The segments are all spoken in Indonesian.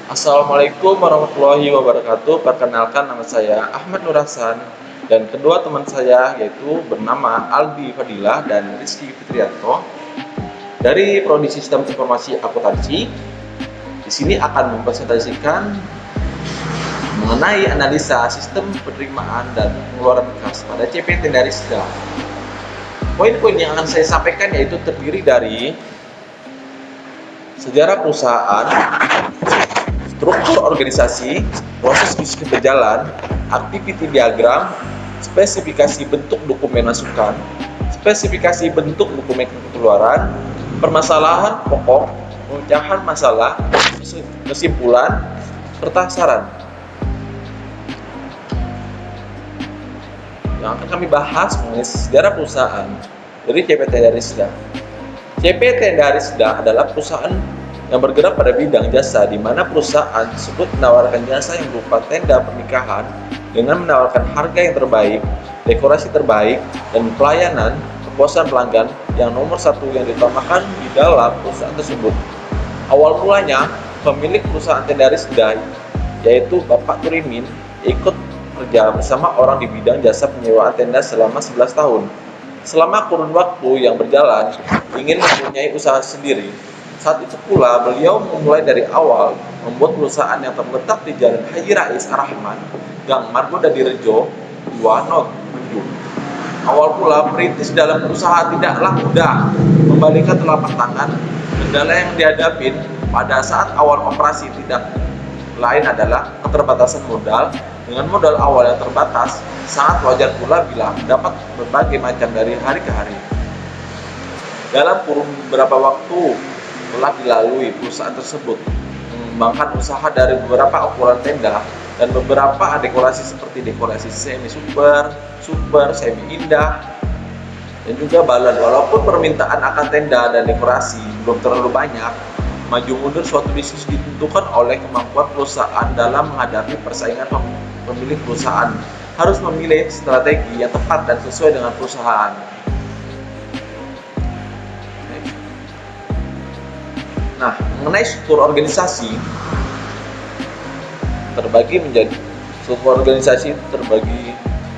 Assalamualaikum warahmatullahi wabarakatuh. Perkenalkan, nama saya Ahmad Nur Hasan dan kedua teman saya yaitu bernama Albi Fadilah dan Rizky Fitrianto dari Prodi Sistem Informasi Akuntansi. Di sini akan mempresentasikan mengenai analisa sistem penerimaan dan pengeluaran kas pada CPT dari SDA. Poin-poin yang akan saya sampaikan yaitu terdiri dari sejarah perusahaan, struktur organisasi, proses bisnis berjalan, activity diagram, spesifikasi bentuk dokumen masukan, spesifikasi bentuk dokumen pengeluaran, permasalahan pokok, pemecahan masalah, kesimpulan, serta saran. Yang akan kami bahas mengenai sejarah perusahaan dari CPT Darisda. CPT Darisda adalah perusahaan yang bergerak pada bidang jasa, di mana perusahaan tersebut menawarkan jasa yang berupa tenda pernikahan dengan menawarkan harga yang terbaik, dekorasi terbaik, dan pelayanan kepuasan pelanggan yang nomor satu yang diutamakan di dalam perusahaan tersebut. Awal mulanya, pemilik perusahaan tenda Darisda, yaitu Bapak Turimin, ikut kerja bersama orang di bidang jasa penyewaan tenda selama 11 tahun. Selama kurun waktu yang berjalan, ingin mempunyai usaha sendiri. Saat itu pula beliau memulai dari awal membuat perusahaan yang terletak di Jalan Haji Rais Ar-Rahman, Gang Margonda Direjo, 2 Not 7. Awal pula perintis dalam usaha tidaklah mudah, membalikkan telapak tangan. Kendala yang dihadapi pada saat awal operasi tidak lain adalah keterbatasan modal. Dengan modal awal yang terbatas, sangat wajar pula bila mendapat berbagai macam dari hari ke hari. Dalam kurun beberapa waktu telah dilalui, perusahaan tersebut mengembangkan usaha dari beberapa ukuran tenda dan beberapa dekorasi seperti dekorasi semi super, semi indah, dan juga balon. Walaupun permintaan akan tenda dan dekorasi belum terlalu banyak, maju mundur suatu bisnis ditentukan oleh kemampuan perusahaan dalam menghadapi persaingan pemilik perusahaan. Harus memilih strategi yang tepat dan sesuai dengan perusahaan. Nah, mengenai struktur organisasi terbagi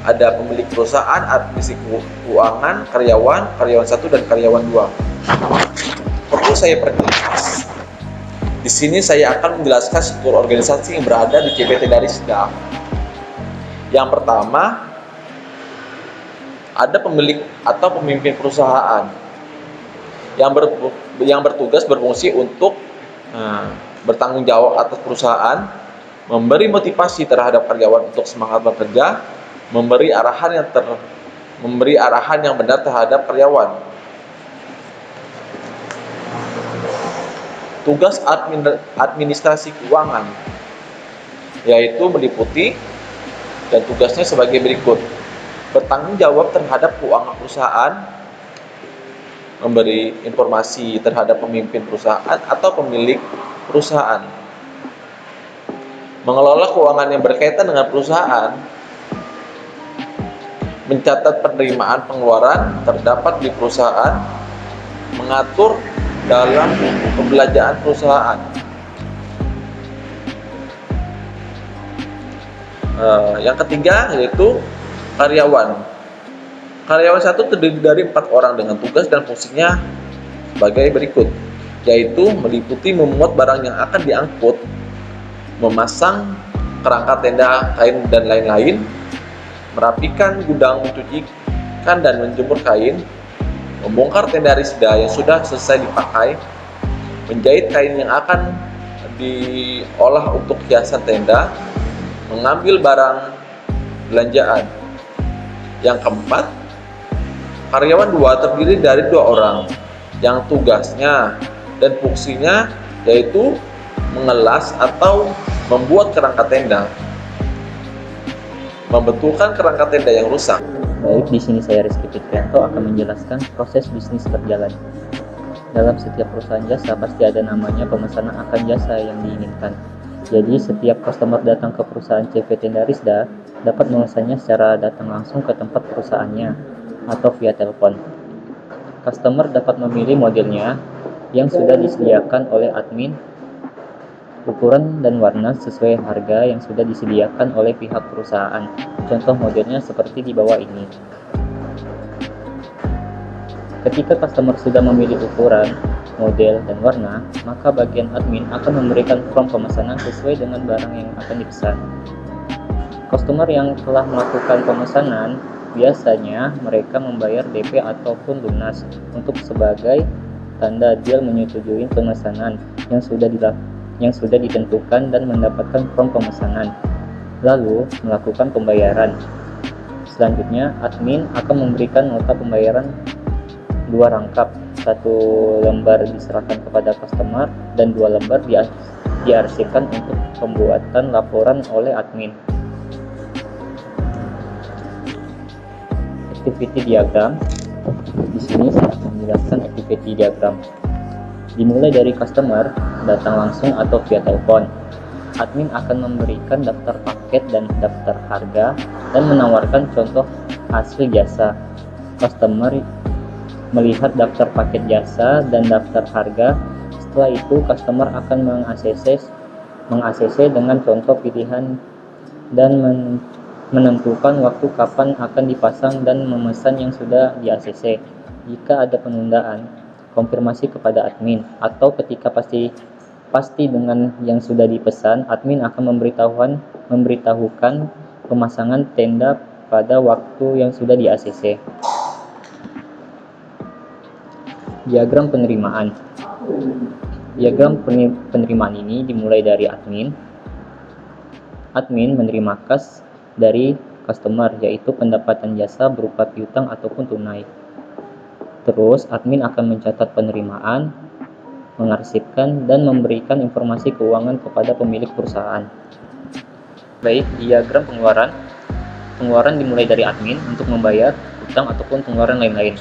ada pemilik perusahaan, administrasi keuangan, karyawan 1 dan karyawan 2. Perlu saya perjelas. Di sini saya akan menjelaskan struktur organisasi yang berada di CPT Darisda. Yang pertama, ada pemilik atau pemimpin perusahaan yang bertugas berfungsi untuk bertanggung jawab atas perusahaan, memberi motivasi terhadap karyawan untuk semangat bekerja, memberi arahan yang benar terhadap karyawan. Tugas administrasi keuangan yaitu meliputi dan tugasnya sebagai berikut: bertanggung jawab terhadap keuangan perusahaan, memberi informasi terhadap pemimpin perusahaan atau pemilik perusahaan, mengelola keuangan yang berkaitan dengan perusahaan, mencatat penerimaan pengeluaran terdapat di perusahaan, mengatur dalam pembelanjaan perusahaan. Yang ketiga yaitu karyawan. Karyawan 1 terdiri dari 4 orang dengan tugas dan fungsinya sebagai berikut, yaitu meliputi memuat barang yang akan diangkut, memasang kerangka tenda, kain dan lain-lain, merapikan gudang, mencucikan dan menjemur kain, membongkar tenda Darisda yang sudah selesai dipakai, menjahit kain yang akan diolah untuk hiasan tenda, mengambil barang belanjaan. Yang keempat, karyawan 2 terdiri dari 2 orang yang tugasnya dan fungsinya yaitu mengelas atau membuat kerangka tenda, membetulkan kerangka tenda yang rusak. Baik, di sini saya Rizky Fitrianto akan menjelaskan proses bisnis berjalan. Dalam setiap perusahaan jasa pasti ada namanya pemesanan akan jasa yang diinginkan. Jadi setiap customer datang ke perusahaan CPT Darisda dapat memesannya secara datang langsung ke tempat perusahaannya atau via telepon. Customer dapat memilih modelnya yang sudah disediakan oleh admin ukuran dan warna sesuai harga yang sudah disediakan oleh pihak perusahaan. Contoh modelnya seperti di bawah ini. Ketika customer sudah memilih ukuran, model, dan warna, maka bagian admin akan memberikan form pemesanan sesuai dengan barang yang akan dipesan. Customer yang telah melakukan pemesanan, biasanya mereka membayar DP ataupun lunas untuk sebagai tanda deal menyetujui pemesanan yang sudah ditentukan dan mendapatkan form pemesanan, lalu melakukan pembayaran. Selanjutnya, admin akan memberikan nota pembayaran 2 rangkap, 1 lembar diserahkan kepada customer dan 2 lembar diarsipkan untuk pembuatan laporan oleh admin. Activity diagram. Di sini saya akan menjelaskan activity diagram. Dimulai dari customer datang langsung atau via telepon. Admin akan memberikan daftar paket dan daftar harga dan menawarkan contoh hasil jasa. Customer melihat daftar paket jasa dan daftar harga. Setelah itu, customer akan meng-ACC dengan contoh pilihan dan menentukan waktu kapan akan dipasang dan memesan yang sudah di-ACC. Jika ada penundaan, konfirmasi kepada admin, atau ketika pasti dengan yang sudah dipesan, admin akan memberitahukan pemasangan tenda pada waktu yang sudah di-ACC. Diagram penerimaan. Diagram penerimaan ini dimulai dari admin. Admin menerima kas dari customer, yaitu pendapatan jasa berupa piutang ataupun tunai. Terus, admin akan mencatat penerimaan, mengarsipkan, dan memberikan informasi keuangan kepada pemilik perusahaan. Baik, diagram pengeluaran. Pengeluaran dimulai dari admin untuk membayar utang ataupun pengeluaran lain-lain.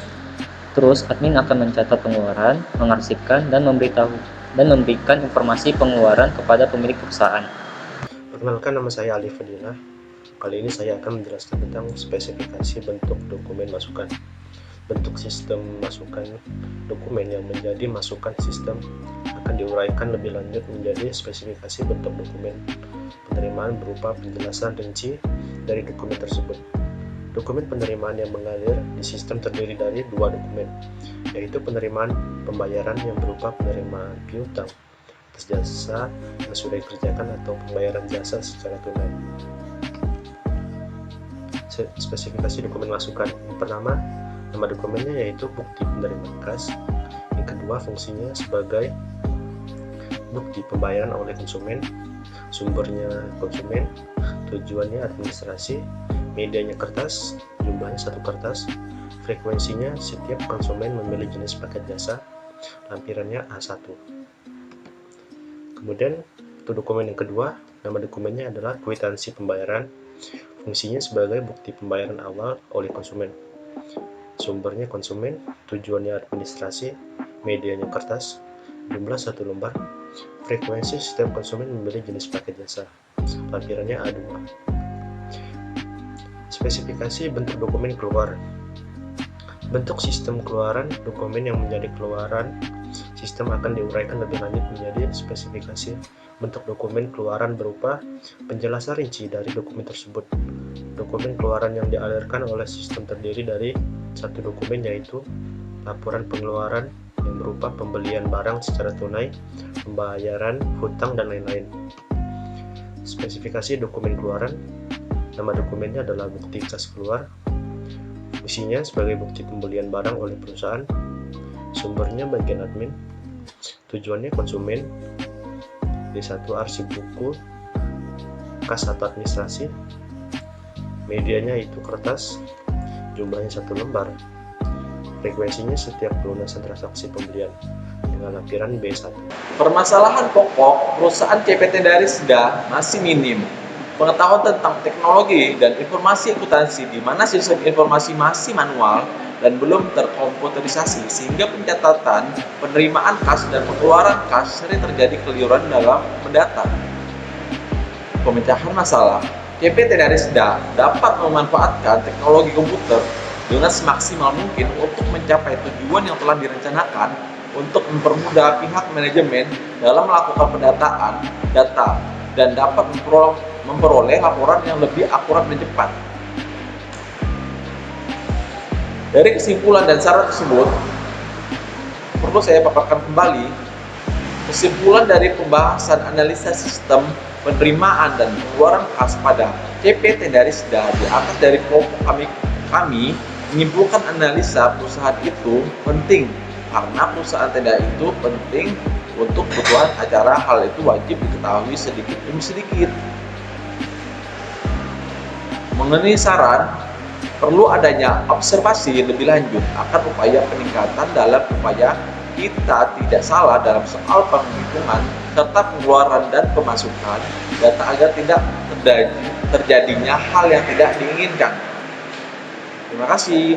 Terus, admin akan mencatat pengeluaran, mengarsipkan, dan memberikan informasi pengeluaran kepada pemilik perusahaan. Perkenalkan, nama saya Ali Fadilah. Kali ini saya akan menjelaskan tentang spesifikasi bentuk dokumen masukan. Bentuk sistem masukan dokumen yang menjadi masukan sistem akan diuraikan lebih lanjut menjadi spesifikasi bentuk dokumen penerimaan berupa penjelasan rinci dari dokumen tersebut. Dokumen penerimaan yang mengalir di sistem terdiri dari 2 dokumen, yaitu penerimaan pembayaran yang berupa penerimaan piutang atas jasa yang sudah dikerjakan atau pembayaran jasa secara tunai. Spesifikasi dokumen masukan. Yang pertama, nama dokumennya yaitu bukti penerimaan kas. Yang kedua, fungsinya sebagai bukti pembayaran oleh konsumen. Sumbernya konsumen, tujuannya administrasi, medianya kertas, jumlahnya 1 kertas, frekuensinya setiap konsumen memilih jenis paket jasa, lampirannya A1. Kemudian untuk dokumen yang kedua, nama dokumennya adalah kwitansi pembayaran, fungsinya sebagai bukti pembayaran awal oleh konsumen. Sumbernya konsumen, tujuannya administrasi, medianya kertas, jumlah 1 lembar, frekuensi setiap konsumen memilih jenis paket jasa, lampirannya A2. Spesifikasi bentuk dokumen keluar. Bentuk sistem keluaran dokumen yang menjadi keluaran sistem akan diuraikan lebih lanjut menjadi spesifikasi bentuk dokumen keluaran berupa penjelasan rinci dari dokumen tersebut. Dokumen keluaran yang dialirkan oleh sistem terdiri dari 1 dokumen, yaitu laporan pengeluaran yang berupa pembelian barang secara tunai, pembayaran hutang, dan lain-lain. Spesifikasi dokumen keluaran. Nama dokumennya adalah bukti kas keluar. Fungsinya sebagai bukti pembelian barang oleh perusahaan. Sumbernya bagian admin. Tujuannya konsumen. D1 arsip buku, kas atau administrasi. Medianya itu kertas. Jumlahnya 1 lembar. Frekuensinya setiap pelunasan transaksi pembelian dengan lampiran B1. Permasalahan pokok perusahaan CPT Darisda masih minim. Pengetahuan tentang teknologi dan informasi akuntansi di mana sistem informasi masih manual dan belum terkomputerisasi, sehingga pencatatan, penerimaan kas, dan pengeluaran kas sering terjadi keliruan dalam mendata. Pemecahan masalah. CPT Darisda dapat memanfaatkan teknologi komputer dengan semaksimal mungkin untuk mencapai tujuan yang telah direncanakan untuk mempermudah pihak manajemen dalam melakukan pendataan data dan dapat memperoleh laporan yang lebih akurat dan cepat. Dari kesimpulan dan saran tersebut, perlu saya paparkan kembali kesimpulan dari pembahasan analisa sistem penerimaan dan pengeluaran kas pada CPT Darisda di atas dari kelompok kami menyimpulkan analisa perusahaan itu penting karena perusahaan tenda itu penting untuk kebutuhan acara. Hal itu wajib diketahui sedikit demi sedikit. Mengenai saran, perlu adanya observasi lebih lanjut akan upaya peningkatan dalam upaya kita tidak salah dalam soal penghitungan serta pengeluaran dan pemasukan data agar tidak terjadinya hal yang tidak diinginkan. Terima kasih.